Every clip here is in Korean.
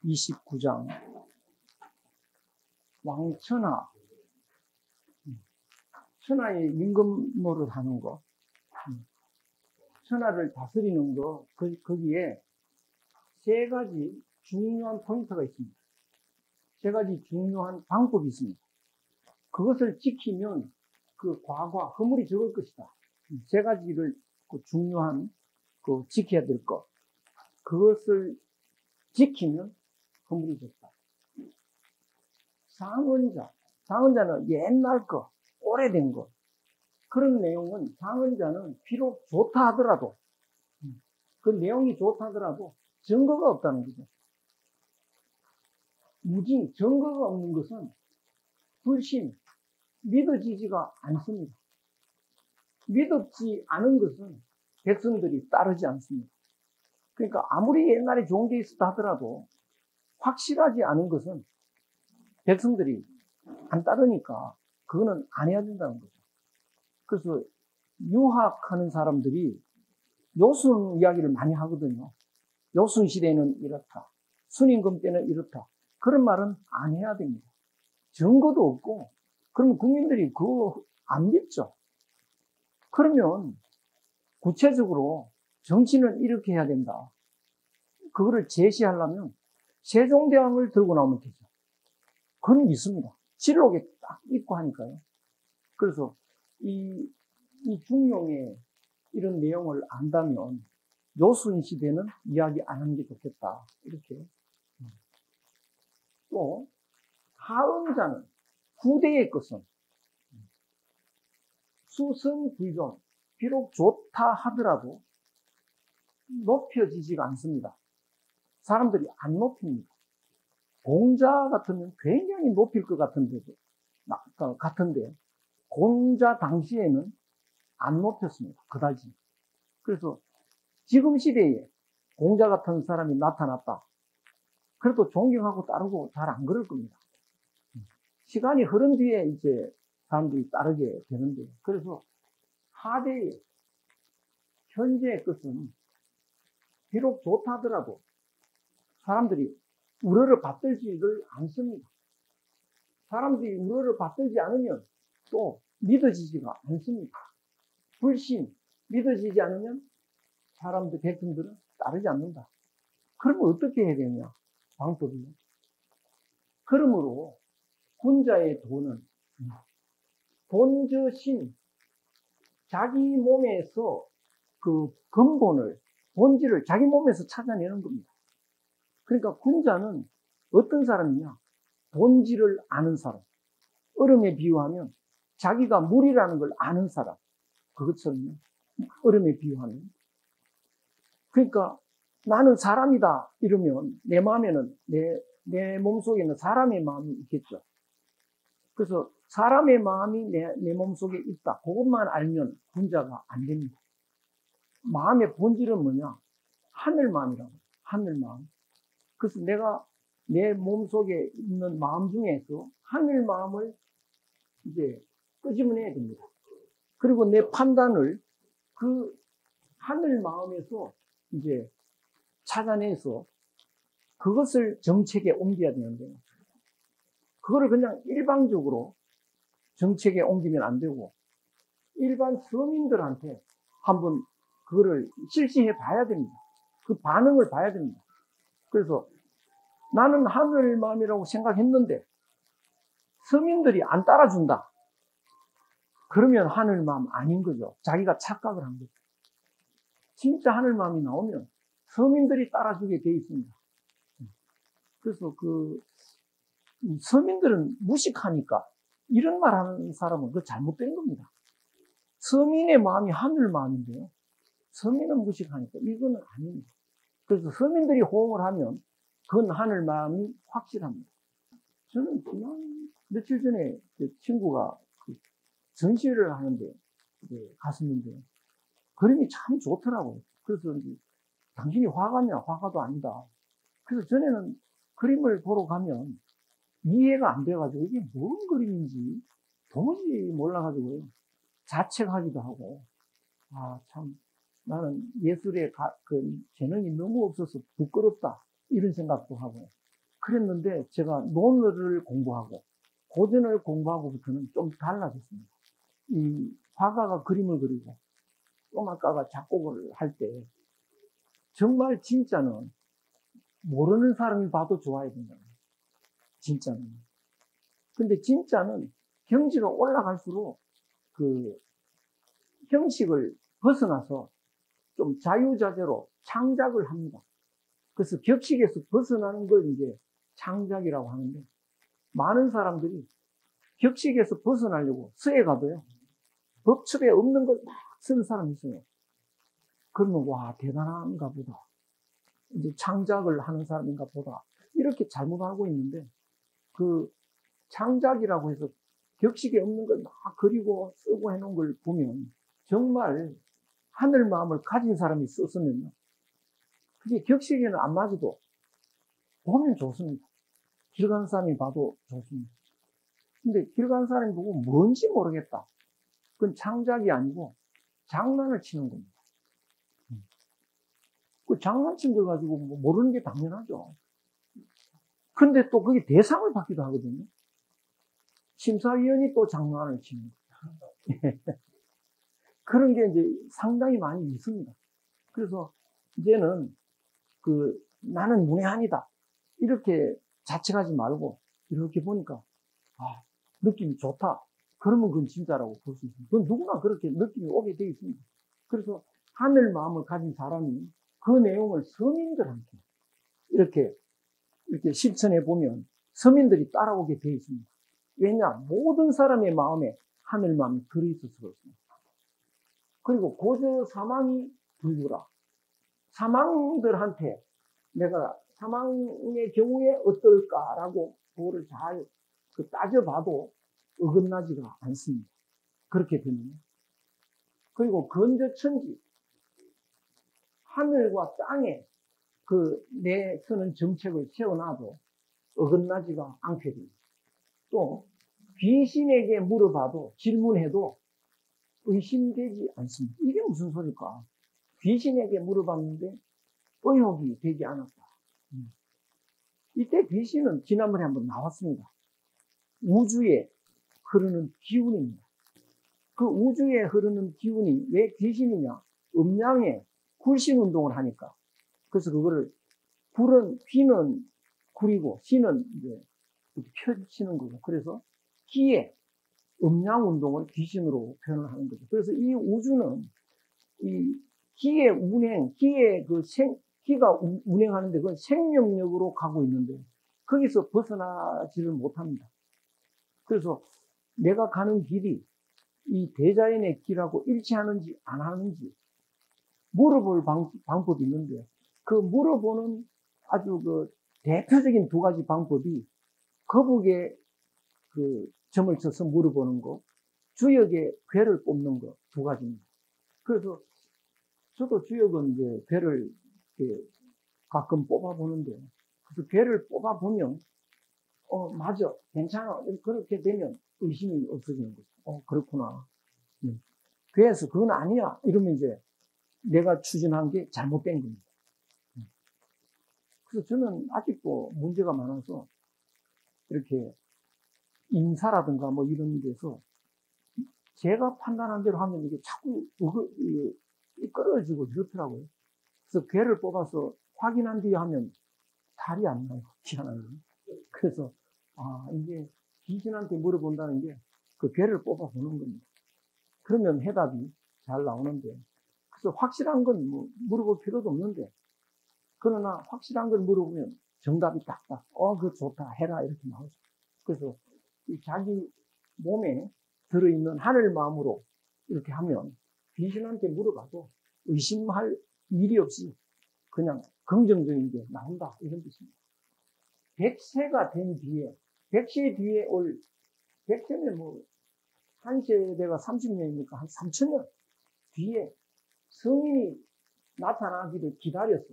29장 왕천하, 천하의 임금 노릇하는 거, 천하를 다스리는 거, 거기에 세 가지 중요한 포인트가 있습니다. 세 가지 중요한 방법이 있습니다. 그것을 지키면 그 과거와 허물이 적을 것이다. 세 가지를 중요한 지켜야 될 것, 그것을 지키면 허물이 적다. 상언자는 옛날 거, 오래된 거, 그런 내용은 상언자는 비록 좋다 하더라도, 그 내용이 좋다 하더라도 증거가 없다는 거죠. 무징, 증거가 없는 것은 불신, 믿어지지가 않습니다. 믿었지 않은 것은 백성들이 따르지 않습니다. 그러니까 아무리 옛날에 좋은 게 있었다 하더라도 확실하지 않은 것은 백성들이 안 따르니까 그거는 안 해야 된다는 거죠. 그래서 유학하는 사람들이 요순 이야기를 많이 하거든요. 요순 시대는 이렇다, 순임금 때는 이렇다, 그런 말은 안 해야 됩니다. 증거도 없고, 그러면 국민들이 그거 안 믿죠. 그러면 구체적으로 정치는 이렇게 해야 된다, 그거를 제시하려면 세종대왕을 들고 나오면 되죠. 그건 믿습니다. 실록에 딱 있고 하니까요. 그래서 이 중용의 이런 내용을 안다면 요순 시대는 이야기 안 하는 게 좋겠다, 이렇게. 또 하언자는 후대의 것은 수승불존, 비록 좋다 하더라도 높여지지가 않습니다. 사람들이 안 높입니다. 공자 같으면 굉장히 높일 것 같은데 공자 당시에는 안 높였습니다. 그다지. 그래서 지금 시대에 공자 같은 사람이 나타났다, 그래도 존경하고 따르고 잘 안 그럴 겁니다. 시간이 흐른 뒤에 이제 사람들이 따르게 되는데, 그래서 하대의 현재의 것은 비록 좋다 하더라도 사람들이 우러러 받들지를 않습니다. 사람들이 우러러 받들지 않으면 또 믿어지지가 않습니다. 불신, 믿어지지 않으면 사람들, 백성들은 따르지 않는다. 그러면 어떻게 해야 되냐? 방법이요. 그러므로 군자의 도는 본저신, 자기 몸에서 그 근본을, 본질을 자기 몸에서 찾아내는 겁니다. 그러니까 군자는 어떤 사람이냐? 본질을 아는 사람. 얼음에 비유하면 자기가 물이라는 걸 아는 사람. 그것처럼요. 얼음에 비유하면. 그러니까 나는 사람이다 이러면 내 마음에는, 내 몸속에는 사람의 마음이 있겠죠. 그래서 사람의 마음이 내 몸속에 있다, 그것만 알면 군자가 안 됩니다. 마음의 본질은 뭐냐? 하늘 마음이라고. 하늘 마음. 그래서 내가 내 몸속에 있는 마음 중에서 하늘 마음을 이제 끄집어내야 됩니다. 그리고 내 판단을 그 하늘 마음에서 이제 찾아내서 그것을 정책에 옮겨야 되는데, 그거를 그냥 일방적으로 정책에 옮기면 안 되고 일반 서민들한테 한번 그거를 실시해 봐야 됩니다. 그 반응을 봐야 됩니다. 그래서 나는 하늘 마음이라고 생각했는데 서민들이 안 따라준다, 그러면 하늘 마음 아닌 거죠. 자기가 착각을 한 거죠. 진짜 하늘 마음이 나오면 서민들이 따라주게 돼 있습니다. 그래서 서민들은 무식하니까 이런 말 하는 사람은 그 잘못된 겁니다. 서민의 마음이 하늘 마음인데요, 서민은 무식하니까 이거는 아닙니다. 그래서 서민들이 호응을 하면 그건 하늘 마음이 확실합니다. 저는 지난 며칠 전에 친구가 전시회를 하는데 갔었는데 그림이 참 좋더라고요. 그래서 이제 당신이 화가냐? 화가도 아니다. 그래서 전에는 그림을 보러 가면 이해가 안 돼가지고 이게 뭔 그림인지 도무지 몰라가지고요, 자책하기도 하고, 참 나는 예술에 재능이 너무 없어서 부끄럽다, 이런 생각도 하고. 그랬는데 제가 논어를 공부하고 고전을 공부하고부터는 좀 달라졌습니다. 이 화가가 그림을 그리고 음악가가 작곡을 할 때 정말 진짜는 모르는 사람이 봐도 좋아야 된다. 진짜는. 근데 진짜는 경지가 올라갈수록 그 형식을 벗어나서 좀 자유자재로 창작을 합니다. 그래서 격식에서 벗어나는 걸 이제 창작이라고 하는데, 많은 사람들이 격식에서 벗어나려고 서예 가도요, 법첩에 없는 걸 막 쓰는 사람이 있어요. 그러면 와, 대단한가 보다. 이제 창작을 하는 사람인가 보다. 이렇게 잘못 알고 있는데, 그 창작이라고 해서 격식에 없는 걸 막 그리고 쓰고 해놓은 걸 보면 정말 하늘 마음을 가진 사람이 썼으면요, 그게 격식에는 안 맞아도 보면 좋습니다. 길 가는 사람이 봐도 좋습니다. 근데 길 가는 사람이 보고 뭔지 모르겠다. 그건 창작이 아니고 장난을 치는 겁니다. 그 장난친 걸 가지고 뭐 모르는 게 당연하죠. 근데 또 그게 대상을 받기도 하거든요. 심사위원이 또 장난을 치는 거예요. 그런 게 이제 상당히 많이 있습니다. 그래서 이제는 나는 문외한이다, 이렇게 자책하지 말고 이렇게 보니까 느낌이 좋다. 그러면 그건 진짜라고 볼 수 있습니다. 그건 누구나 그렇게 느낌이 오게 되어 있습니다. 그래서 하늘 마음을 가진 사람이 그 내용을 서민들한테 이렇게 실천해 보면 서민들이 따라오게 되어 있습니다. 왜냐? 모든 사람의 마음에 하늘 마음이 들어있어서 그렇습니다. 그리고 고저 사망이 불구라. 사망들한테 내가 사망의 경우에 어떨까라고 그거를 잘 따져봐도 어긋나지가 않습니다. 그렇게 되면. 그리고 건저천지, 하늘과 땅에 내서는 정책을 세워놔도 어긋나지가 않게 됩니다. 또 귀신에게 물어봐도, 질문해도 의심되지 않습니다. 이게 무슨 소리일까? 귀신에게 물어봤는데 의혹이 되지 않았다. 이때 귀신은 지난번에 한번 나왔습니다. 우주에 흐르는 기운입니다. 그 우주에 흐르는 기운이 왜 귀신이냐? 음양에 굴신 운동을 하니까. 그래서 그거를 귀는 구리고 신은 이제 펼치는 거고. 그래서 기의 음양 운동을 귀신으로 표현을 하는 거죠. 그래서 이 우주는 이 기의 운행, 기가 운행하는데 그건 생명력으로 가고 있는데 거기서 벗어나지를 못합니다. 그래서 내가 가는 길이 이 대자연의 길하고 일치하는지 안 하는지 물어볼 방법이 있는데, 그 물어보는 아주 대표적인 두 가지 방법이 거북에 점을 쳐서 물어보는 거, 주역에 괴를 뽑는 거, 두 가지입니다. 그래서 저도 주역은 이제 괴를 가끔 뽑아보는데, 그래서 괴를 뽑아보면 맞아, 괜찮아, 그렇게 되면 의심이 없어지는 거죠. 그렇구나. 그래서 그건 아니야 이러면 이제 내가 추진한 게 잘못된 겁니다. 그래서 저는 아직도 문제가 많아서 이렇게 인사라든가 뭐 이런 데서 제가 판단한 대로 하면 이게 자꾸 끌어지고 이렇더라고요. 그래서 괴를 뽑아서 확인한 뒤에 하면 달이 안 나요. 희한하게. 그래서 이게 귀신한테 물어본다는 게 그 괴를 뽑아보는 겁니다. 그러면 해답이 잘 나오는데, 그래서 확실한 건 뭐 물어볼 필요도 없는데, 그러나 확실한 걸 물어보면 정답이 딱딱 그거 좋다 해라 이렇게 나오죠. 그래서 자기 몸에 들어있는 하늘 마음으로 이렇게 하면 귀신한테 물어봐도 의심할 일이 없이 그냥 긍정적인 게 나온다, 이런 뜻입니다. 100세가 된 뒤에, 100세 뒤에 올, 100세면 뭐 한 세대가 30년이니까 한 3000년 뒤에 성인이 나타나기를 기다렸어.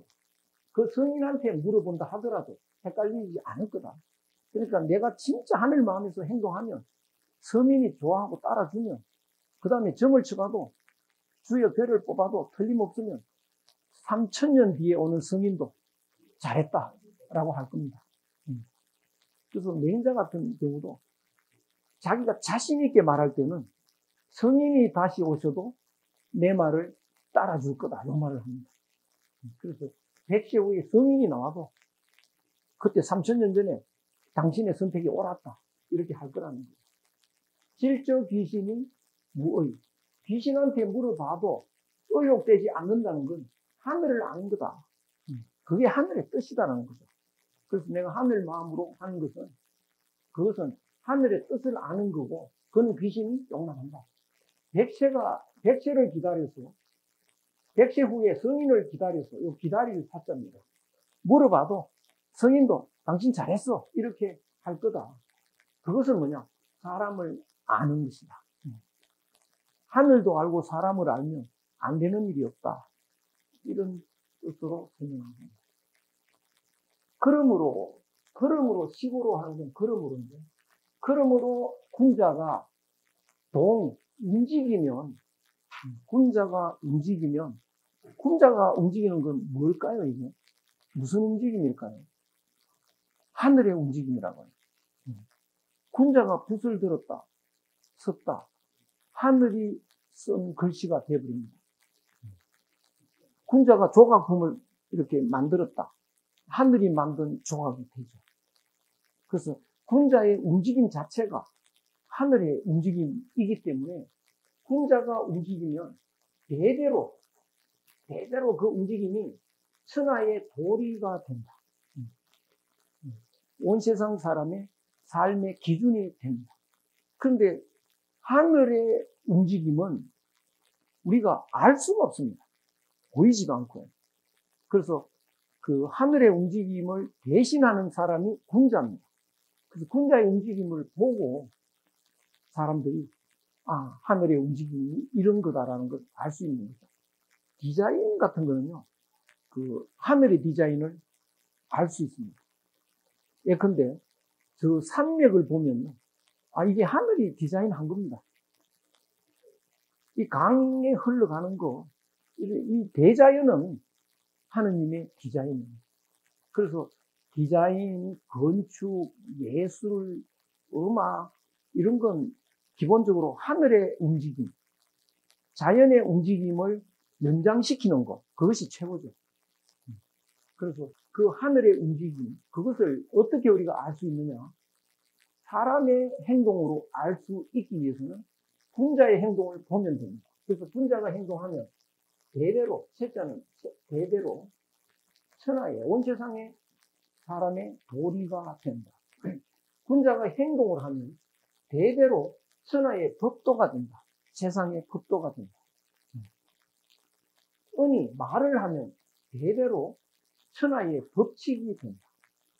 그 성인한테 물어본다 하더라도 헷갈리지 않을 거다. 그러니까 내가 진짜 하늘 마음에서 행동하면 서민이 좋아하고 따라주면, 그 다음에 점을 쳐가도 주여 괴를 뽑아도 틀림없으면 3000년 뒤에 오는 성인도 잘했다 라고 할 겁니다. 그래서 맹자 같은 경우도 자기가 자신 있게 말할 때는 성인이 다시 오셔도 내 말을 따라줄 거다. 이 말을 합니다. 그래서 100세 후에 성인이 나와도 그때 3000년 전에 당신의 선택이 옳았다. 이렇게 할 거라는 거예요. 질적 귀신이 무의. 귀신한테 물어봐도 의혹되지 않는다는 건 하늘을 아는 거다. 그게 하늘의 뜻이다라는 거죠. 그래서 내가 하늘 마음으로 하는 것은 그것은 하늘의 뜻을 아는 거고 그건 귀신이 용납한다. 100세를 기다려서 100세 후에 성인을 기다려서 이 기다릴 사자입니다. 물어봐도 성인도 당신 잘했어 이렇게 할 거다. 그것은 뭐냐? 사람을 아는 것이다. 하늘도 알고 사람을 알면 안 되는 일이 없다. 이런 뜻으로 설명합니다. 그러므로 식으로 하는 건 그러므로인데, 그러므로 군자가 움직이면, 군자가 움직이는 건 뭘까요, 이게? 무슨 움직임일까요? 하늘의 움직임이라고 해요. 군자가 붓을 들었다, 섰다. 하늘이 쓴 글씨가 되어버립니다. 군자가 조각품을 이렇게 만들었다. 하늘이 만든 조각이 되죠. 그래서 군자의 움직임 자체가 하늘의 움직임이기 때문에 군자가 움직이면 대대로 그 움직임이 천하의 도리가 된다. 온 세상 사람의 삶의 기준이 됩니다. 그런데 하늘의 움직임은 우리가 알 수가 없습니다. 보이지도 않고요. 그래서 그 하늘의 움직임을 대신하는 사람이 군자입니다. 그래서 군자의 움직임을 보고 사람들이 하늘의 움직임이 이런 거다라는 걸 알 수 있는 거죠. 디자인 같은 거는요, 그 하늘의 디자인을 알 수 있습니다. 예컨대 저 산맥을 보면요, 이게 하늘이 디자인한 겁니다. 이 강에 흘러가는 거, 이 대자연은 하느님의 디자인입니다. 그래서 디자인, 건축, 예술, 음악 이런 건 기본적으로 하늘의 움직임, 자연의 움직임을 연장시키는 것, 그것이 최고죠. 그래서 그 하늘의 움직임, 그것을 어떻게 우리가 알 수 있느냐? 사람의 행동으로 알 수 있기 위해서는 군자의 행동을 보면 됩니다. 그래서 군자가 행동하면 대대로, 셋자는 대대로 천하의 온 세상의 사람의 도리가 된다. 군자가 행동을 하면 대대로 천하의 법도가 된다. 세상의 법도가 된다. 은이 말을 하면 대대로 천하의 법칙이 된다.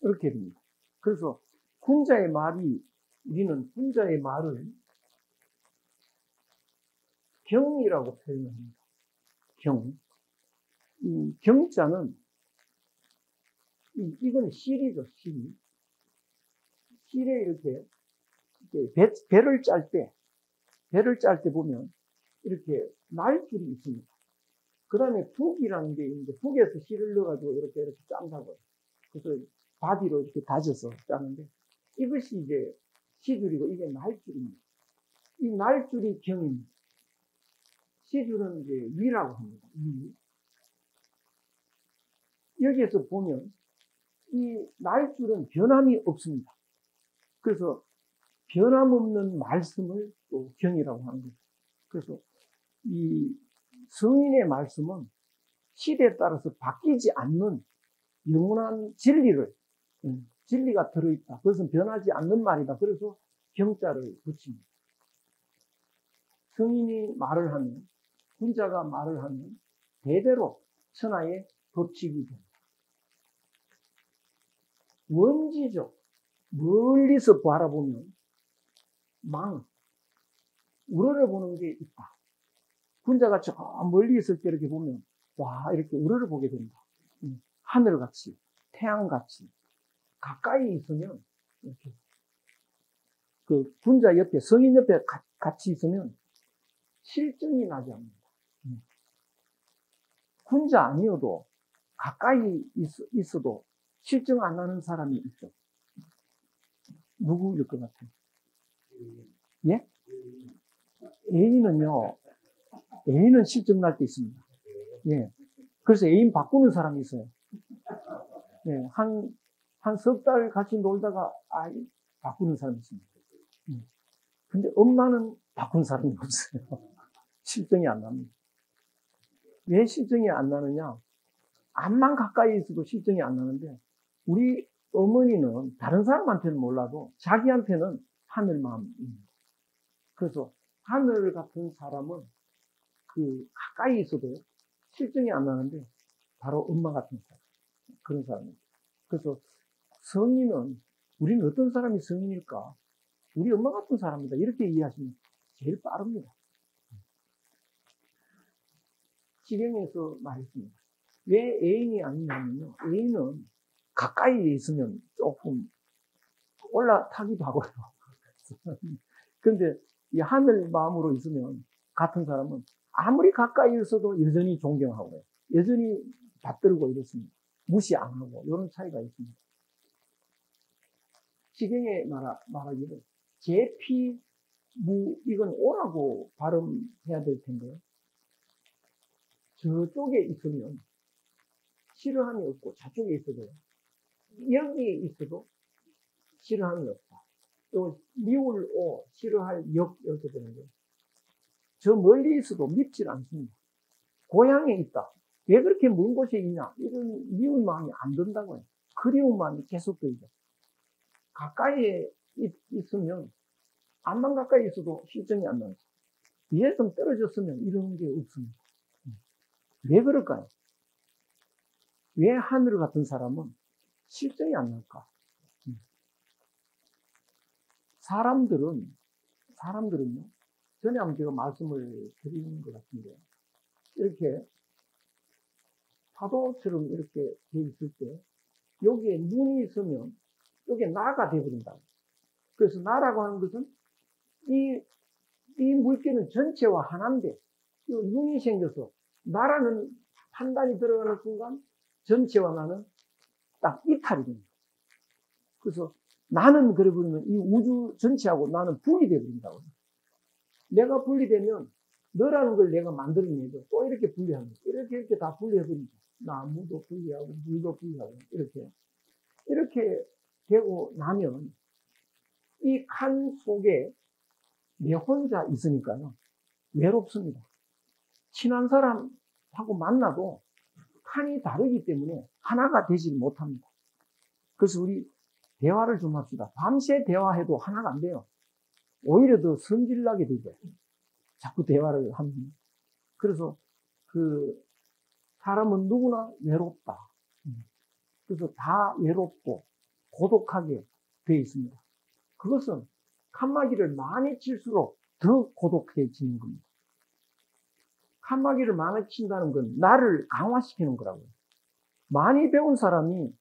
이렇게 됩니다. 그래서 우리는 군자의 말을 경이라고 표현합니다. 이 경자는, 이건 실이죠, 실. 실에 이렇게 배를 짤 때 보면 이렇게 날줄이 있습니다. 그 다음에 북이라는 게 있는데, 북에서 실을 넣어가지고 이렇게 짠다고요. 그래서 바디로 이렇게 다져서 짜는데, 이것이 이제 시줄이고, 이게 날줄입니다. 이 날줄이 경입니다. 시줄은 이제 위라고 합니다. 위. 여기에서 보면, 이 날줄은 변함이 없습니다. 그래서 변함없는 말씀을 또 경이라고 하는 거죠. 그래서 이 성인의 말씀은 시대에 따라서 바뀌지 않는 영원한 진리가 들어있다. 그것은 변하지 않는 말이다. 그래서 경자를 붙입니다. 성인이 말을 하면, 군자가 말을 하면 대대로 천하의 법칙이 된다. 원지적, 멀리서 바라보면 우러러보는 게 있다. 군자가 저 멀리 있을 때 이렇게 보면 이렇게 우러러보게 된다. 하늘같이, 태양같이 가까이 있으면 이렇게 그 군자 옆에, 성인 옆에 같이 있으면 실증이 나지 않는다. 군자 아니어도 가까이 있어도 실증 안 나는 사람이 있죠. 누구일 것 같아요? 예? 애인은 실증 날 때 있습니다. 예. 그래서 애인 바꾸는 사람이 있어요. 예. 한 석 달 같이 놀다가, 바꾸는 사람이 있습니다. 근데 엄마는 바꾼 사람이 없어요. 실증이 안 납니다. 왜 실증이 안 나느냐? 암만 가까이 있어도 실증이 안 나는데, 우리 어머니는 다른 사람한테는 몰라도 자기한테는 하늘 마음입니다. 그래서 하늘 같은 사람은 가까이 있어도 실증이 안 나는데 바로 엄마 같은 사람, 그런 사람입니다. 그래서 성인은, 우리는 어떤 사람이 성인일까? 우리 엄마 같은 사람이다, 이렇게 이해하시면 제일 빠릅니다. 시경에서 말했습니다. 왜 애인이 아니냐면요, 애인은 가까이 있으면 조금 올라타기도 하고요. 근데 이 하늘 마음으로 있으면, 같은 사람은 아무리 가까이 있어도 여전히 존경하고요, 여전히 받들고 이렇습니다. 무시 안 하고, 이런 차이가 있습니다. 시경에 말하기를 제피 이건 오라고 발음해야 될 텐데요. 저쪽에 있으면 싫어함이 없고, 저쪽에 있어도, 여기에 있어도 싫어함이 없다. 또 미울 오, 싫어할 역, 이렇게 되는데, 저 멀리 있어도 밉질 않습니다. 고향에 있다, 왜 그렇게 먼 곳에 있냐, 이런 미운 마음이 안 든다고요. 그리운 마음이 계속 들죠. 가까이에 있으면, 암만 가까이 있어도 실증이 안 나죠. 위에 좀 떨어졌으면 이런 게 없습니다. 왜 그럴까요? 왜 하늘 같은 사람은 실증이 안 날까? 사람들은요, 전에 한번 제가 말씀을 드린 것 같은데, 이렇게 파도처럼 이렇게 돼 있을 때, 여기에 눈이 있으면 여기에 나가 되어버린다. 그래서 나라고 하는 것은 이 물결은 전체와 하나인데, 이 눈이 생겨서 나라는 판단이 들어가는 순간 전체와 나는 딱 이탈이 됩니다. 그래서 나는 그래버리면 이 우주 전체하고 나는 분리되어 버린다고요. 내가 분리되면 너라는 걸 내가 만들어내도 또 이렇게 분리합니다. 이렇게 다 분리해버리죠. 나무도 분리하고 물도 분리하고 이렇게 되고 나면 이 칸 속에 내 혼자 있으니까요, 외롭습니다. 친한 사람하고 만나도 칸이 다르기 때문에 하나가 되지 못합니다. 그래서 우리 대화를 좀 합시다. 밤새 대화해도 하나가 안 돼요. 오히려 더 성질나게 되죠. 자꾸 대화를 하면. 그래서 사람은 누구나 외롭다. 그래서 다 외롭고 고독하게 되어 있습니다. 그것은 칸막이를 많이 칠수록 더 고독해지는 겁니다. 칸막이를 많이 친다는 건 나를 강화시키는 거라고요. 많이 배운 사람이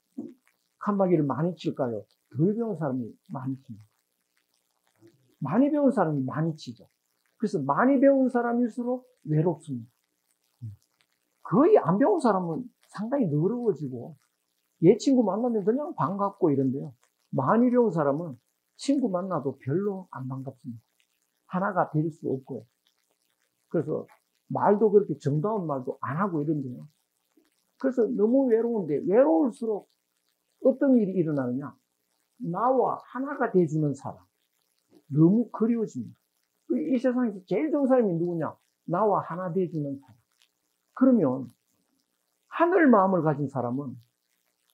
칸막이를 많이 칠까요? 덜 배운 사람이 많이 칩니다. 많이 배운 사람이 많이 치죠. 그래서 많이 배운 사람일수록 외롭습니다. 거의 안 배운 사람은 상당히 너그러워지고, 얘 친구 만나면 그냥 반갑고 이런데요, 많이 배운 사람은 친구 만나도 별로 안 반갑습니다. 하나가 될 수 없고요. 그래서 말도 그렇게 정다운 말도 안 하고 이런데요. 그래서 너무 외로운데, 외로울수록 어떤 일이 일어나느냐, 나와 하나가 돼주는 사람, 너무 그리워집니다. 이 세상에서 제일 좋은 사람이 누구냐? 나와 하나 돼주는 사람. 그러면 하늘 마음을 가진 사람은,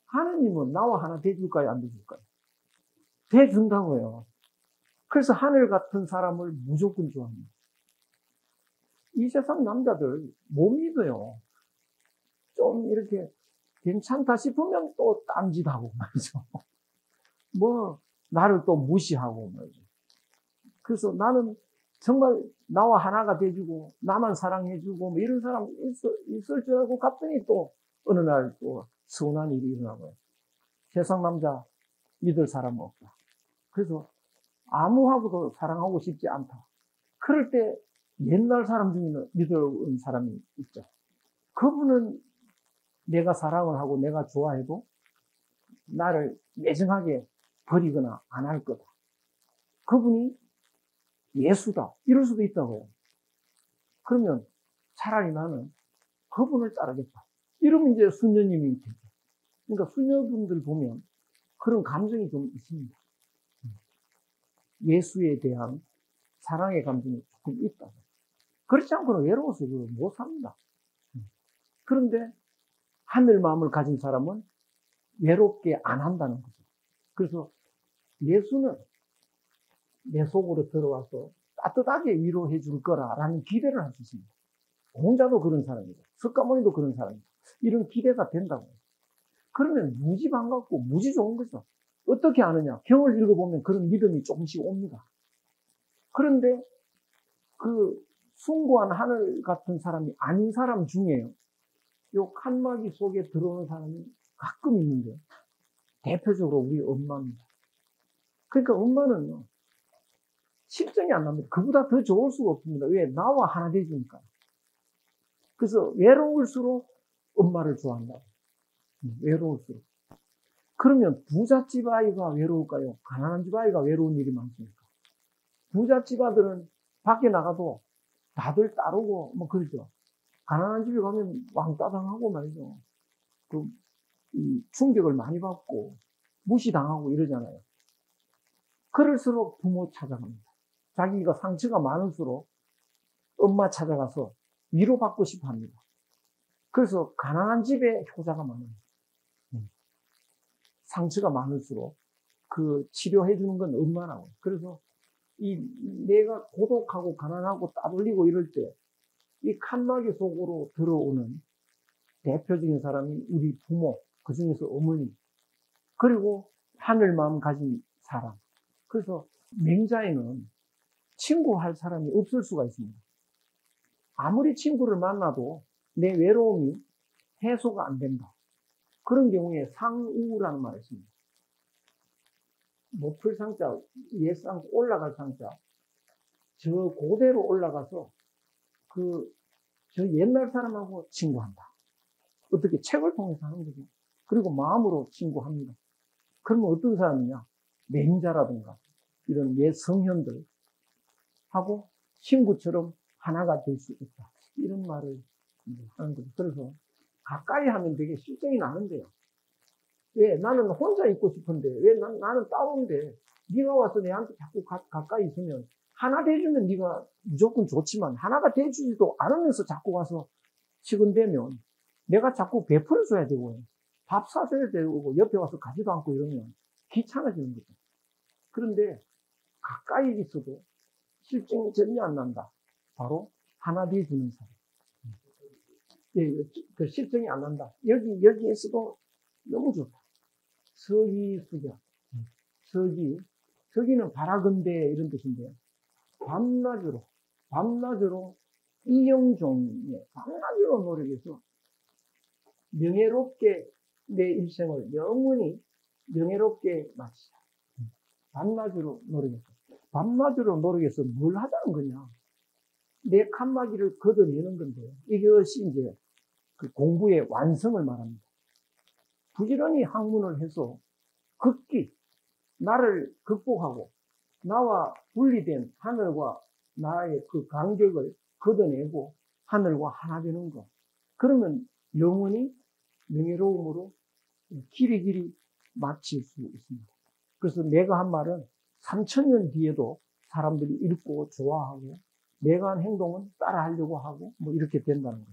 하느님은 나와 하나 돼줄까요, 안 돼줄까요? 돼준다고요. 그래서 하늘 같은 사람을 무조건 좋아합니다. 이 세상 남자들 못 믿어요. 좀 이렇게 괜찮다 싶으면 또 딴짓하고 말이죠. 나를 또 무시하고 말이죠. 그래서 나는 정말 나와 하나가 돼주고 나만 사랑해주고 이런 사람 있을 줄 알고 갔더니 또 어느 날 또 서운한 일이 일어나고요. 세상 남자 믿을 사람은 없다. 그래서 아무하고도 사랑하고 싶지 않다. 그럴 때 옛날 사람 중에는 믿어온 사람이 있죠. 그분은 내가 사랑을 하고 내가 좋아해도 나를 매정하게 버리거나 안 할 거다. 그분이 예수다. 이럴 수도 있다고요. 그러면 차라리 나는 그분을 따르겠다. 이러면 이제 수녀님이 되죠. 그러니까 수녀분들 보면 그런 감정이 좀 있습니다. 예수에 대한 사랑의 감정이 조금 있다. 그렇지 않고는 외로워서 못 삽니다. 그런데 하늘 마음을 가진 사람은 외롭게 안 한다는 거죠. 그래서 예수는 내 속으로 들어와서 따뜻하게 위로해 줄 거라라는 기대를 할 수 있습니다. 공자도 그런 사람이고 석가모니도 그런 사람이고 이런 기대가 된다고요. 그러면 무지 반갑고 무지 좋은 거죠. 어떻게 아느냐? 경을 읽어보면 그런 믿음이 조금씩 옵니다. 그런데 그 숭고한 하늘 같은 사람이 아닌 사람 중에요. 요 칸막이 속에 들어오는 사람이 가끔 있는데 대표적으로 우리 엄마입니다. 그러니까 엄마는 실정이 안 납니다. 그보다 더 좋을 수가 없습니다. 왜? 나와 하나 되주니까. 그래서 외로울수록 엄마를 좋아한다고. 외로울수록. 그러면 부잣집 아이가 외로울까요? 가난한 집 아이가 외로운 일이 많습니까? 부잣집 아들은 밖에 나가도 다들 따르고 뭐 그러죠. 가난한 집에 가면 왕따당하고 말이죠. 이 충격을 많이 받고 무시당하고 이러잖아요. 그럴수록 부모 찾아갑니다. 자기가 상처가 많을수록 엄마 찾아가서 위로받고 싶어 합니다. 그래서 가난한 집에 효자가 많아요. 상처가 많을수록 그 치료해 주는 건 엄마라고. 그래서 내가 고독하고 가난하고 따돌리고 이럴 때 이 칸막이 속으로 들어오는 대표적인 사람이 우리 부모, 그 중에서 어머니, 그리고 하늘 마음 가진 사람. 그래서 맹자에는 친구할 사람이 없을 수가 있습니다. 아무리 친구를 만나도 내 외로움이 해소가 안 된다. 그런 경우에 상우라는 말이 있습니다. 높을 상자, 옛상 올라갈 상자. 저 고대로 올라가서 저 옛날 사람하고 친구한다. 어떻게 책을 통해서 하는 거죠. 그리고 마음으로 친구합니다. 그러면 어떤 사람이냐? 맹자라든가 이런 옛 성현들 하고 친구처럼 하나가 될 수 있다. 이런 말을 하는 거죠. 그래서 가까이 하면 되게 실정이 나는데요. 왜? 나는 혼자 있고 싶은데, 왜? 나는 따로인데, 네가 와서 내한테 자꾸 가까이 있으면, 하나 돼주면 네가 무조건 좋지만, 하나가 돼주지도 않으면서 자꾸 와서 치근대면, 내가 자꾸 베풀어줘야 되고, 밥 사줘야 되고, 옆에 와서 가지도 않고 이러면 귀찮아지는 거죠. 그런데 가까이 있어도 실증이 전혀 안 난다. 바로 하나 돼주는 사람. 예, 그 실증이 안 난다. 여기에서도 너무 좋다. 서기수자. 서기는 바라건대 이런 뜻인데요. 밤낮으로 이영종의 밤낮으로 노력해서 명예롭게 내 일생을 영원히 명예롭게 마치자. 밤낮으로 노력해서. 밤낮으로 노력해서 뭘 하자는 거냐. 내 칸막이를 걷어내는 건데, 이것이 이제 그 공부의 완성을 말합니다. 부지런히 학문을 해서 나를 극복하고 나와 분리된 하늘과 나의 그 간격을 걷어내고 하늘과 하나 되는 것. 그러면 영원히 명예로움으로 길이 마칠 수 있습니다. 그래서 내가 한 말은 3000년 뒤에도 사람들이 읽고 좋아하고 내가 한 행동은 따라하려고 하고 뭐 이렇게 된다는 거죠.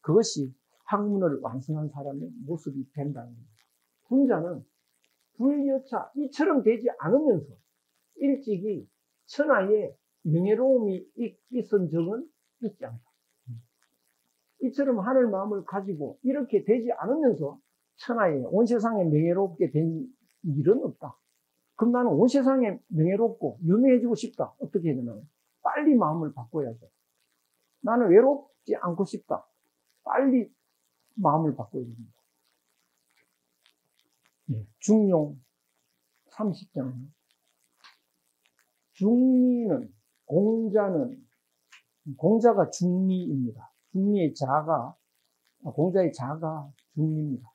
그것이 학문을 완성한 사람의 모습이 된다는 겁니다. 훈자는 불여차 이처럼 되지 않으면서 일찍이 천하에 명예로움이 있은 적은 있지 않다. 이처럼 하늘 마음을 가지고 이렇게 되지 않으면서 천하에 온 세상에 명예롭게 된 일은 없다. 그럼 나는 온 세상에 명예롭고 유명해지고 싶다. 어떻게 해야 되나? 빨리 마음을 바꿔야죠. 나는 외롭지 않고 싶다. 빨리 마음을 바꿔야 됩니다. 중용 30장. 중리는, 공자가 중리입니다. 공자의 자가 중리입니다.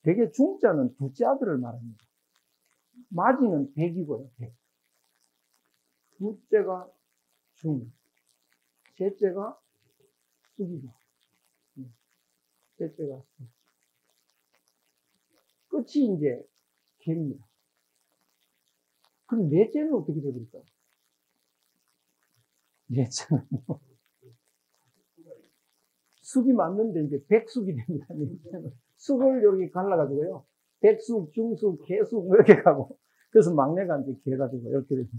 대개 중자는 둘째 아들을 말합니다. 마지는 백이고요, 백. 둘째가 중, 셋째가 숙이죠. 셋째가 숙. 끝이 이제 개입니다. 그럼 넷째는 어떻게 되버릴까요? 넷째는 숙이 맞는데 이제 백숙이 됩니다. 넷째는. 숙을 여기 갈라가지고요. 백숙, 중숙, 개숙 이렇게 가고 그래서 막내가 이제 개가 되고 이렇게 됩니다.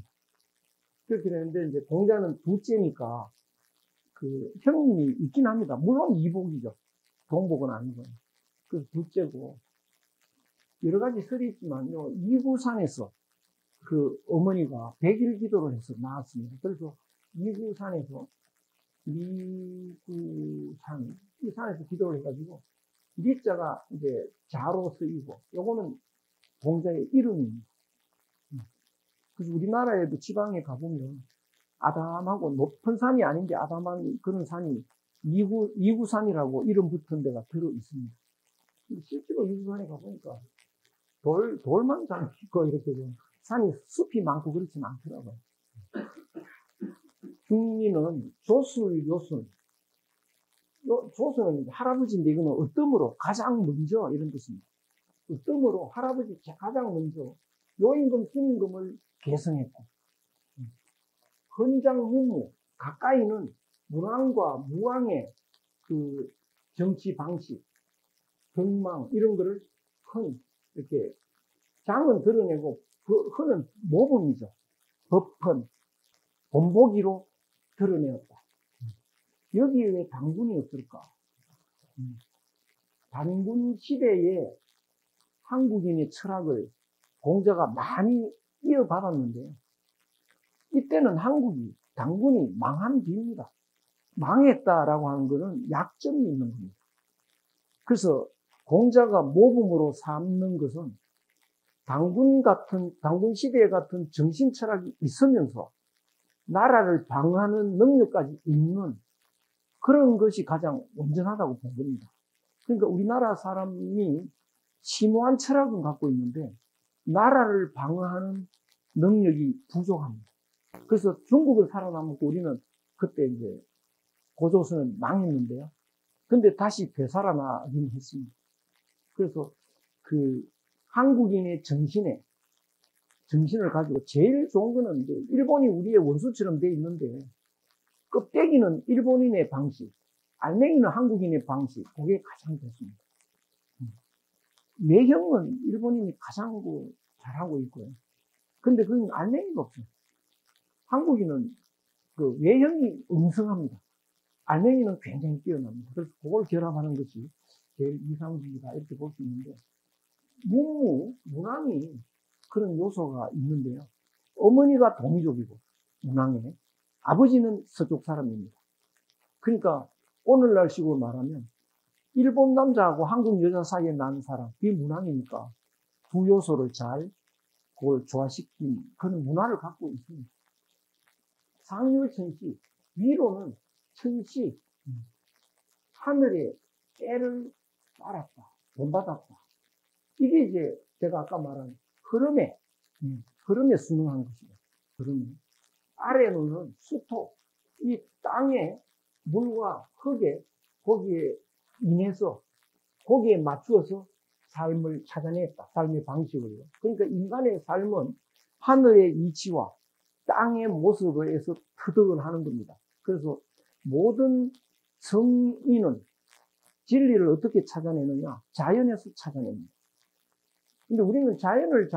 그렇게 되는데 이제 공자는 둘째니까 그 형님이 있긴 합니다. 물론 이복이죠. 동복은 아니고요. 그래서 둘째고 여러 가지 설이 있지만요. 이구산에서 그 어머니가 100일 기도를 해서 나왔습니다. 그래서 이구산에서 미구산 이 산에서 기도를 해가지고 미자가 이제 자로 쓰이고 요거는 공자의 이름입니다. 그래서 우리나라에도 지방에 가보면 아담하고 높은 산이 아닌데 아담한 그런 산이 이구산이라고 이름 붙은 데가 들어 있습니다. 실제로 이구산에 가보니까 돌만 잘 있고 이렇게 좀 산이 숲이 많고 그렇지는 않더라고요. 중리는 조술, 요술. 조술은 할아버지인데 이거는 어뜸으로 가장 먼저 이런 뜻입니다. 어뜸으로 할아버지 가장 먼저 요임금, 순임금을 계승했고 헌장무무 가까이는 문왕과 무왕의 그 정치 방식, 경망 이런 거를 이렇게 장은 드러내고 헌은 모범이죠. 법헌, 본보기로 드러내었다. 여기에 왜 단군이 없을까? 단군 시대에 한국인의 철학을 공자가 많이 이어받았는데 이때는 단군이 망한 뒤입니다. 망했다라고 하는 것은 약점이 있는 겁니다. 그래서 공자가 모범으로 삼는 것은 단군 시대 같은 정신 철학이 있으면서 나라를 방어하는 능력까지 있는 그런 것이 가장 온전하다고 본 겁니다. 그러니까 우리나라 사람이 심오한 철학은 갖고 있는데 나라를 방어하는 능력이 부족합니다. 그래서 중국은 살아남았고 우리는 그때 이제 고조선은 망했는데요. 근데 다시 되살아나긴 했습니다. 그래서 그 한국인의 정신을 가지고 제일 좋은 거는 이제 일본이 우리의 원수처럼 돼 있는데 껍데기는 일본인의 방식, 알맹이는 한국인의 방식, 그게 가장 좋습니다. 외형은 일본인이 가장 잘하고 있고요. 근데 그건 알맹이가 없어요. 한국인은 그 외형이 엉성합니다. 알맹이는 굉장히 뛰어납니다. 그래서 그걸 결합하는 것이 제일 이상적이다 이렇게 볼 수 있는데 문왕이 그런 요소가 있는데요. 어머니가 동이족이고 문왕에 아버지는 서쪽 사람입니다. 그러니까 오늘날 식으로 말하면 일본 남자하고 한국 여자 사이에 난 사람, 그게 문왕이니까 두 요소를 잘 그걸 조화시킨 그런 문화를 갖고 있습니다. 상률천시, 위로는 천시, 하늘에 때를 빨았다, 본받았다. 이게 이제 제가 아까 말한 흐름에 순응한 것이죠. 흐름에. 아래는 수토, 이 땅에 물과 흙에 거기에 인해서 거기에 맞추어서 삶을 찾아냈다. 삶의 방식을요. 그러니까 인간의 삶은 하늘의 이치와 땅의 모습을 해서 터득을 하는 겁니다. 그래서 모든 성인은 진리를 어떻게 찾아내느냐? 자연에서 찾아냅니다. 근데 우리는 자연을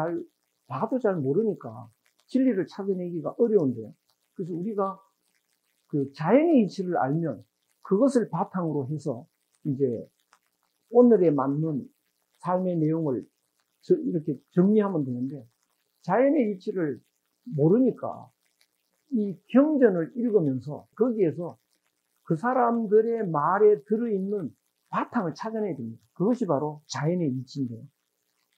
봐도 잘 모르니까 진리를 찾아내기가 어려운데요. 그래서 우리가 그 자연의 이치를 알면 그것을 바탕으로 해서 이제 오늘에 맞는 삶의 내용을 이렇게 정리하면 되는데 자연의 이치를 모르니까 이 경전을 읽으면서 거기에서 그 사람들의 말에 들어있는 바탕을 찾아내야 됩니다. 그것이 바로 자연의 이치인데요.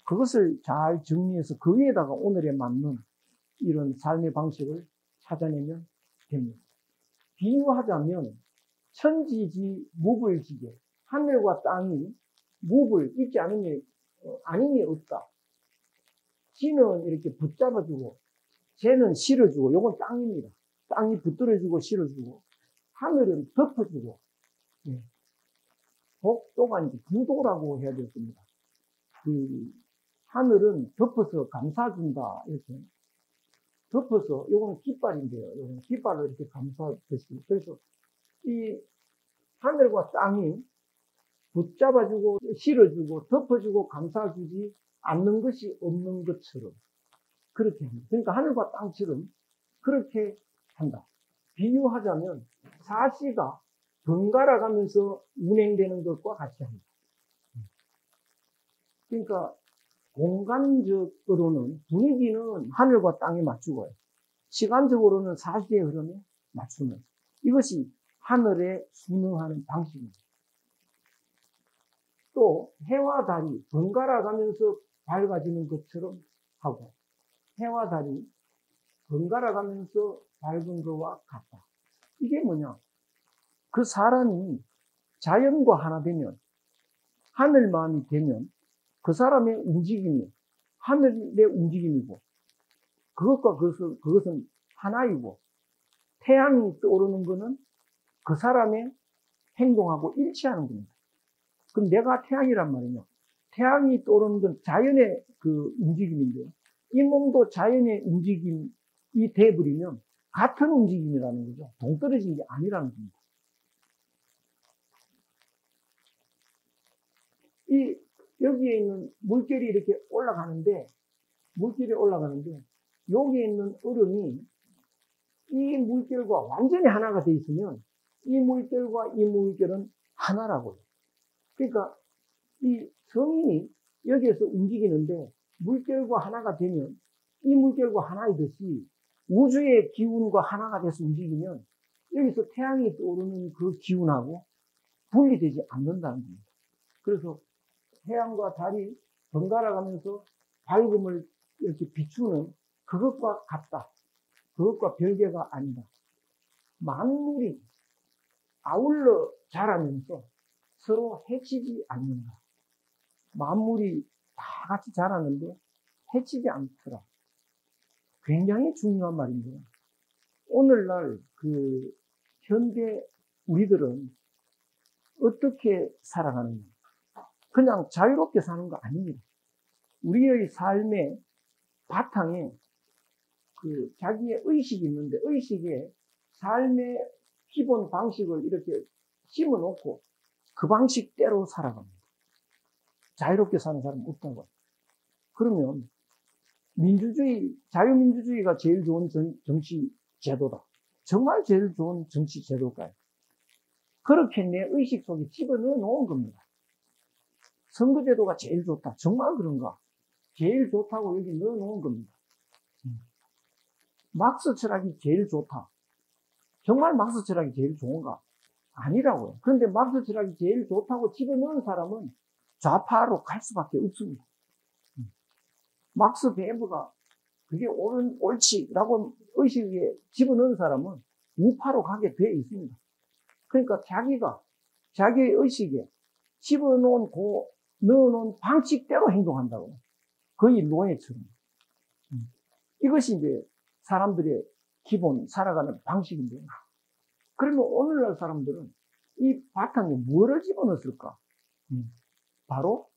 그것을 잘 정리해서 그 위에다가 오늘에 맞는 이런 삶의 방식을 찾아내면 됩니다. 비유하자면 천지지 무불지계, 하늘과 땅이 있지 않으니 없다. 지는 이렇게 붙잡아주고 쟤는 실어주고, 요건 땅입니다. 땅이 붙들어주고 실어주고, 하늘은 덮어주고, 예. 복도가 이제 부도라고 해야 되겠습니다. 하늘은 덮어서 감싸준다, 이렇게. 덮어서, 요거는 깃발인데요. 요거는 깃발로 이렇게 감싸듯이. 그래서 이 하늘과 땅이 붙잡아주고, 실어주고, 덮어주고, 감싸주지 않는 것이 없는 것처럼 그렇게 합니다. 그러니까 하늘과 땅처럼 그렇게 한다. 비유하자면 사시가 번갈아 가면서 운행되는 것과 같이 합니다. 그러니까 공간적으로는 분위기는 하늘과 땅에 맞추고요. 시간적으로는 사시의 흐름에 맞추는, 이것이 하늘에 순응하는 방식입니다. 또 해와 달이 번갈아 가면서 밝아지는 것처럼 하고, 해와 달이 번갈아 가면서 밝은 것과 같다. 이게 뭐냐? 그 사람이 자연과 하나 되면, 하늘 마음이 되면 그 사람의 움직임이 하늘의 움직임이고, 그것은 하나이고, 태양이 떠오르는 것은 그 사람의 행동하고 일치하는 겁니다. 그럼 내가 태양이란 말이냐? 태양이 떠오르는 건 자연의 그 움직임인데요. 이 몸도 자연의 움직임이 돼버리면 같은 움직임이라는 거죠. 동떨어진 게 아니라는 겁니다. 여기에 있는 물결이 이렇게 올라가는데, 여기에 있는 얼음이 이 물결과 완전히 하나가 돼 있으면 이 물결과 이 물결은 하나라고요. 그러니까 이 성인이 여기에서 움직이는데 물결과 하나가 되면 이 물결과 하나이듯이 우주의 기운과 하나가 돼서 움직이면 여기서 태양이 떠오르는 그 기운하고 분리되지 않는다는 겁니다. 그래서 태양과 달이 번갈아 가면서 밝음을 이렇게 비추는 그것과 같다. 그것과 별개가 아니다. 만물이 아울러 자라면서 서로 해치지 않는다. 만물이 다 같이 자라는데 해치지 않더라. 굉장히 중요한 말인데요. 오늘날 현대 우리들은 어떻게 살아가느냐? 그냥 자유롭게 사는 거 아닙니다. 우리의 삶의 바탕에 자기의 의식이 있는데, 의식에 삶의 기본 방식을 이렇게 심어 놓고 그 방식대로 살아갑니다. 자유롭게 사는 사람은 없다고. 그러면 자유민주주의가 제일 좋은 정치 제도다. 정말 제일 좋은 정치 제도일까요? 그렇게 내 의식 속에 집어넣어 놓은 겁니다. 선거제도가 제일 좋다. 정말 그런가? 제일 좋다고 여기 넣어 놓은 겁니다. 막스 철학이 제일 좋다. 정말 막스 철학이 제일 좋은가? 아니라고요. 그런데 막스 철학이 제일 좋다고 집어넣은 사람은 좌파로 갈 수밖에 없습니다. 막스 베버가 그게 옳지라고 의식에 집어넣은 사람은 우파로 가게 되어 있습니다. 그러니까 자기의 의식에 넣어놓은 방식대로 행동한다고요. 거의 노예처럼. 이것이 이제 사람들의 기본 살아가는 방식인데요. 그러면 오늘날 사람들은 이 바탕에 뭐를 집어넣었을까? 바로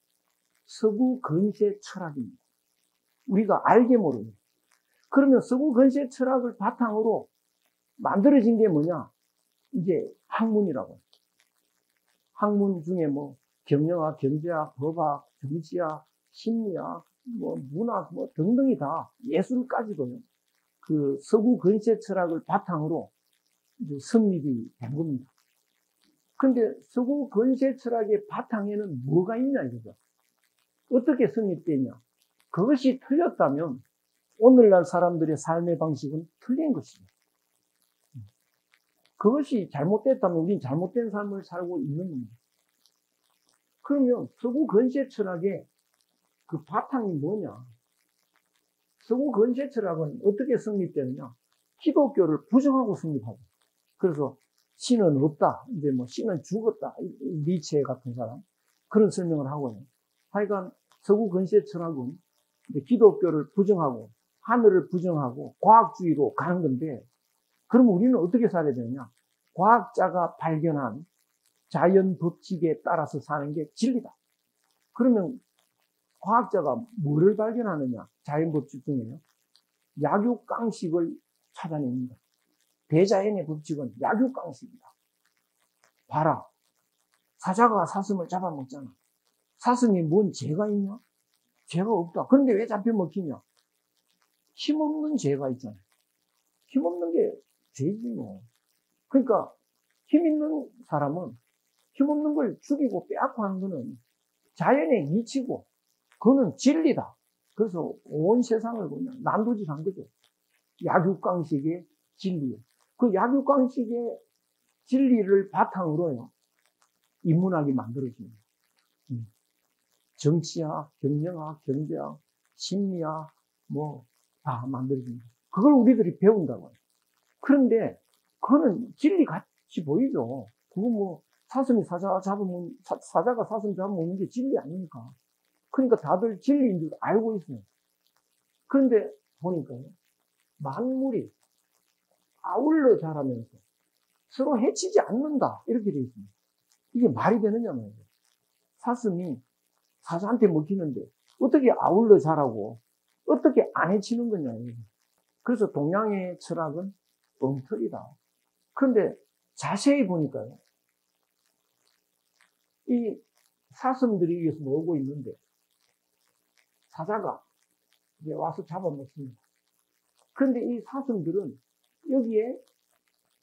서구 근세 철학입니다. 우리가 알게 모르는. 그러면 서구 근세 철학을 바탕으로 만들어진 게 뭐냐? 이제 학문이라고. 학문 중에 경영학, 경제학, 법학, 정치학, 심리학, 문학, 등등이 다 예술까지도요. 그 서구 근세 철학을 바탕으로 이제 성립이 된 겁니다. 근데 서구 근세 철학의 바탕에는 뭐가 있냐 이거죠. 어떻게 성립되냐? 그것이 틀렸다면 오늘날 사람들의 삶의 방식은 틀린 것입니다. 그것이 잘못됐다면 우리는 잘못된 삶을 살고 있는 겁니다. 그러면 서구 근세 철학의 그 바탕이 뭐냐? 서구 근세 철학은 어떻게 성립되느냐? 기독교를 부정하고 성립하고. 그래서 신은 없다. 이제 신은 죽었다. 니체 같은 사람. 그런 설명을 하고요. 하여간 서구 근세 철학은 기독교를 부정하고 하늘을 부정하고 과학주의로 가는 건데, 그럼 우리는 어떻게 살아야 되느냐? 과학자가 발견한 자연 법칙에 따라서 사는 게 진리다. 그러면 과학자가 뭐를 발견하느냐? 자연 법칙 중에요. 약육강식을 찾아냅니다. 대자연의 법칙은 약육강식이다. 봐라. 사자가 사슴을 잡아먹잖아. 사슴이 뭔 죄가 있냐? 죄가 없다. 그런데 왜 잡혀먹히냐? 힘없는 죄가 있잖아. 힘없는 게 죄지 뭐. 그러니까 힘 있는 사람은 힘없는 걸 죽이고 빼앗고 하는 거는 자연의 이치고 그거는 진리다. 그래서 온 세상을 그냥 난도질한 거죠. 약육강식의 진리. 그 약육강식의 진리를 바탕으로요, 인문학이 만들어집니다. 정치학, 경영학, 경제학, 심리학, 뭐, 다 만들어집니다. 그걸 우리들이 배운다고요. 그런데, 그거는 진리 같이 보이죠. 그거 뭐, 사슴이 사자가 사슴 잡아먹는 게 진리 아닙니까? 그러니까 다들 진리인 줄 알고 있어요. 그런데, 보니까요, 만물이 아울러 자라면서 서로 해치지 않는다. 이렇게 되어 있습니다. 이게 말이 되느냐 말이에요. 사슴이 사자한테 먹히는데 어떻게 아울러 자라고 어떻게 안 해치는 거냐. 그래서 동양의 철학은 엉터리다. 그런데 자세히 보니까요, 이 사슴들이 여기서 놀고 있는데 사자가 이제 와서 잡아먹습니다. 그런데 이 사슴들은 여기에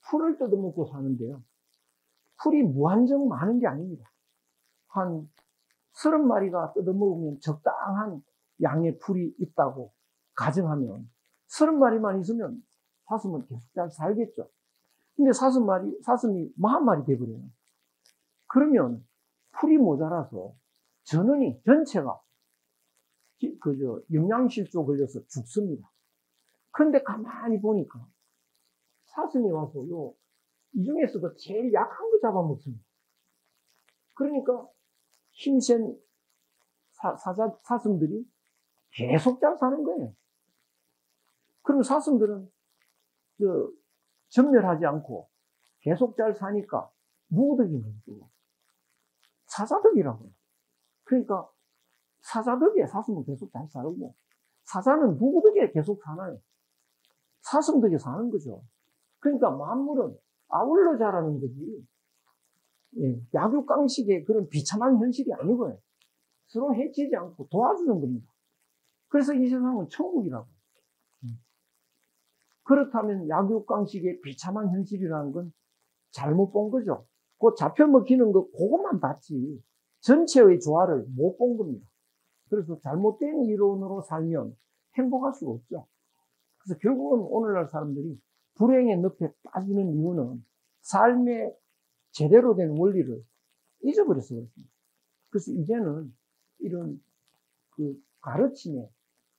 풀을 뜯어먹고 사는데요, 풀이 무한정 많은 게 아닙니다. 한 30마리가 뜯어먹으면 적당한 양의 풀이 있다고 가정하면 30마리만 있으면 사슴은 계속 잘 살겠죠. 근데 사슴이 40마리 돼버려요. 그러면 풀이 모자라서 전체가 영양실조 걸려서 죽습니다. 그런데 가만히 보니까 사슴이 와서 이 중에서도 제일 약한 거 잡아먹습니다. 그러니까 힘센 사슴들이 계속 잘 사는 거예요. 그럼 사슴들은 전멸하지 않고 계속 잘 사니까 무덕인 거죠. 사자덕이라고요. 그러니까 사자덕에 사슴은 계속 잘 살고, 사자는 무덕에 계속 사나요? 사슴덕에 사는 거죠. 그러니까 만물은 아울러 자라는 거지, 약육강식의 그런 비참한 현실이 아니고요, 서로 해치지 않고 도와주는 겁니다. 그래서 이 세상은 천국이라고. 그렇다면 약육강식의 비참한 현실이라는 건 잘못 본 거죠. 그 잡혀먹히는 거 그것만 봤지 전체의 조화를 못 본 겁니다. 그래서 잘못된 이론으로 살면 행복할 수가 없죠. 그래서 결국은 오늘날 사람들이 불행의 늪에 빠지는 이유는 삶의 제대로 된 원리를 잊어버려서 그렇습니다. 그래서 이제는 이런 가르침에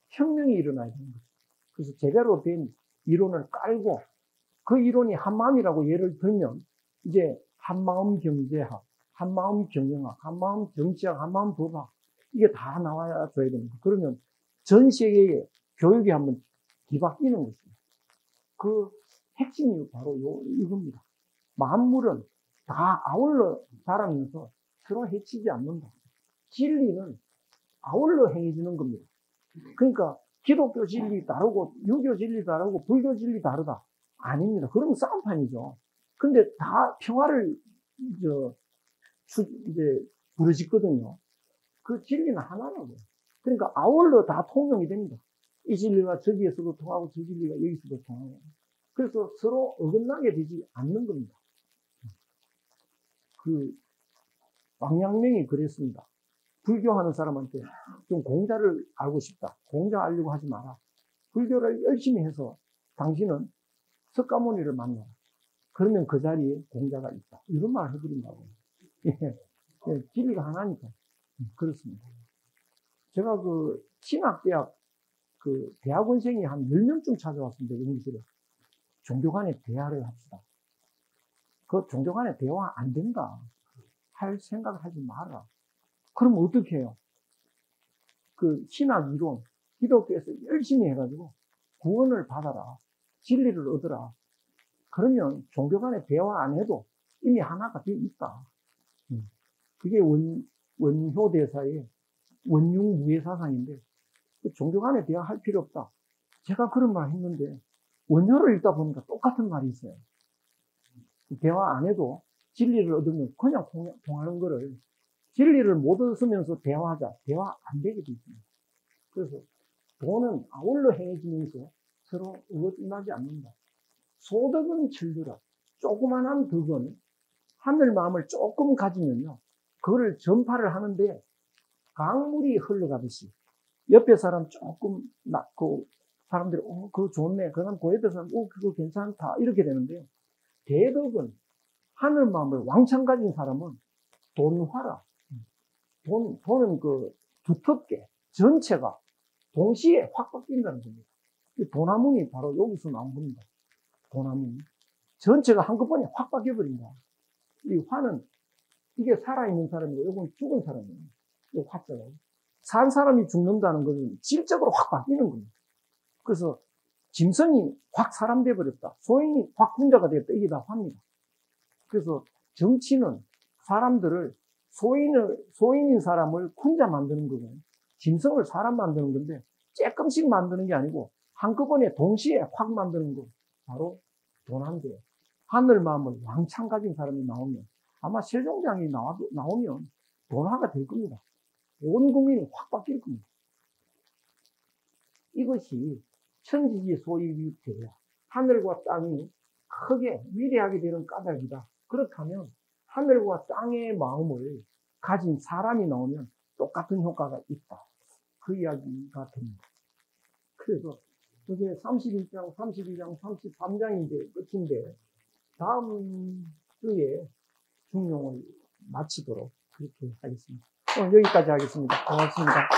혁명이 일어나야 되는 거죠. 그래서 제대로 된 이론을 깔고, 그 이론이 한마음이라고 예를 들면 이제 한마음 경제학, 한마음 경영학, 한마음 정치학, 한마음 법학, 이게 다 나와야 줘야 됩니다. 그러면 전 세계의 교육이 한번 뒤바뀌는 것입니다. 그 핵심이 바로 이겁니다. 만물은 다 아울러 자라면서 서로 해치지 않는다. 진리는 아울러 행해지는 겁니다. 그러니까 기독교 진리 다르고 유교 진리 다르고 불교 진리 다르다. 아닙니다. 그러면 싸움판이죠. 근데 다 평화를 이제 부르짖거든요. 그 진리는 하나라고요. 그러니까 아울러 다 통용이 됩니다. 이 진리가 저기에서도 통하고 저 진리가 여기서도 통하고. 그래서 서로 어긋나게 되지 않는 겁니다. 왕陽明이 그랬습니다. 불교하는 사람한테 좀 공자를 알고 싶다. 공자 알려고 하지 마라. 불교를 열심히 해서 당신은 석가모니를 만나라. 그러면 그 자리에 공자가 있다. 이런 말을 해드린다고. 진리가 하나니까. 그렇습니다. 제가 신학대학 대학원생이 한 10명쯤 찾아왔습니다. 연구실에. 종교 간에 대화를 합시다. 그 종교 간에 대화 안 된다. 할 생각을 하지 마라. 그럼 어떻게 해요? 신학 이론, 기독교에서 열심히 해가지고 구원을 받아라. 진리를 얻어라. 그러면 종교 간에 대화 안 해도 이미 하나가 되어 있다. 그게 원효대사의 원융무해사상인데, 종교 간에 대화할 필요 없다. 제가 그런 말 했는데, 원효를 읽다 보니까 똑같은 말이 있어요. 대화 안 해도 진리를 얻으면 그냥 통하는 거를, 진리를 못 얻으면서 대화하자. 대화 안 되게 돼 있습니다. 그래서 돈은 아울러 행해지면서 서로 의논하지 않는다. 소덕은 철두라. 조그만한 덕은 하늘 마음을 조금 가지면요, 그거를 전파를 하는데 강물이 흘러가듯이 옆에 사람 조금 그 사람들이 그거 좋네. 그 다음 그 옆에 사람 그거 괜찮다. 이렇게 되는데요. 대덕은 하늘 마음을 왕창 가진 사람은 돈화라. 돈은 그 두텁게 전체가 동시에 확 바뀐다는 겁니다. 도나문이 바로 여기서 나온 겁니다. 도나문. 전체가 한꺼번에 확 바뀌어버린다. 이 화는, 이게 살아있는 사람이고, 이건 죽은 사람이에요. 이 화자가. 산 사람이 죽는다는 것은 질적으로 확 바뀌는 겁니다. 그래서 짐승이 확 사람 돼버렸다. 소인이 확 군자가 되었다. 이게 다 화입니다. 그래서 정치는 사람들을, 소인인 사람을 군자 만드는 거고, 짐승을 사람 만드는 건데, 조금씩 만드는 게 아니고, 한꺼번에 동시에 확 만드는 거. 바로 도난돼요. 하늘 마음을 왕창 가진 사람이 나오면, 아마 세종장이 나오면 도나가 될 겁니다. 온 국민이 확 바뀔 겁니다. 이것이 천지지 소이위태야. 하늘과 땅이 크게 위대하게 되는 까닭이다. 그렇다면 하늘과 땅의 마음을 가진 사람이 나오면 똑같은 효과가 있다. 그 이야기가 됩니다. 그래서 이게 31장, 32장, 33장이 이제 끝인데, 다음 주에 중용을 마치도록 그렇게 하겠습니다. 오늘 여기까지 하겠습니다. 고맙습니다.